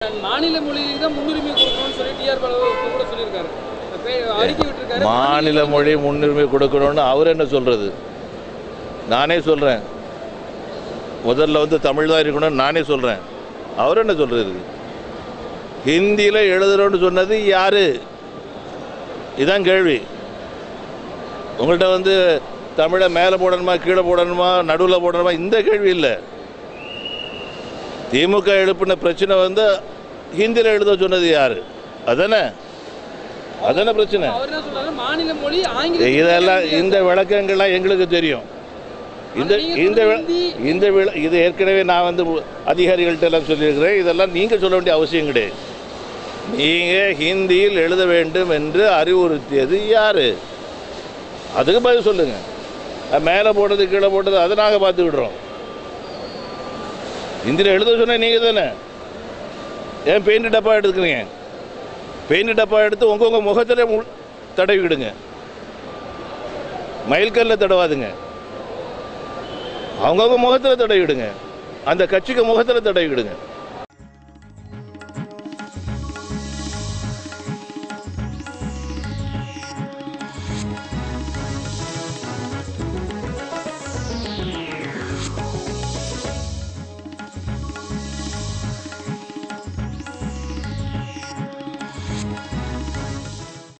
மாநில மொழிக்கு தான் முன்னுரிமை கொடுக்கணும்னு சொல்லி டிஆர் பாலு கூட சொல்லியிருக்காரு. அறிக்கை விட்டுருக்காரு. மாநில மொழி முன்னுரிமை கொடுக்கணும்னு அவர் என்ன சொல்றது? நானே சொல்றேன். முதல்ல தமிழ் தான் இருக்கணும்னு நானே சொல்றேன். அவர் என்ன சொல்றது? ஹிந்தியில் எழுதுறோன்னு சொன்னது யாரு? இதான் கேள்வி. உங்கள்கிட்ட தமிழை மேலே போடணுமா கீழே போடணுமா நடுவில் போடணுமா இந்த கேள்வி இல்லை. திமுக எழுப்பின பிரச்சனை ஹிந்தியில் எழுத சொன்னது யாரு? அதானே பிரச்சனை. இதெல்லாம் இந்த விளக்கங்கள்லாம் எங்களுக்கு தெரியும். இது ஏற்கனவே நான் அதிகாரிகள்கிட்ட எல்லாம் சொல்லியிருக்கிறேன். இதெல்லாம் நீங்கள் சொல்ல வேண்டிய அவசியம் கிடையாது. நீங்கள் ஹிந்தியில் எழுத வேண்டும் என்று அறிவுறுத்தியது யாரு? அதுக்கு பதில் சொல்லுங்க. மேலே போடுறது கீழே போடுறது அதை நாங்கள் பார்த்து விடுறோம். ஹிந்தியில் எழுத சொன்ன நீங்கள் தானே. ஏன் பெயிண்ட் டப்பா எடுத்துக்கிறீங்க? பெயிண்ட் டப்பா எடுத்து உங்கள் முகத்தில் தடவிக்கிடுங்க. மயில்கல்ல தடவாதுங்க. அவங்கவுங்க முகத்தில் தடவிடுங்க. அந்த கட்சிக்கு முகத்தில் தடவிடுங்க.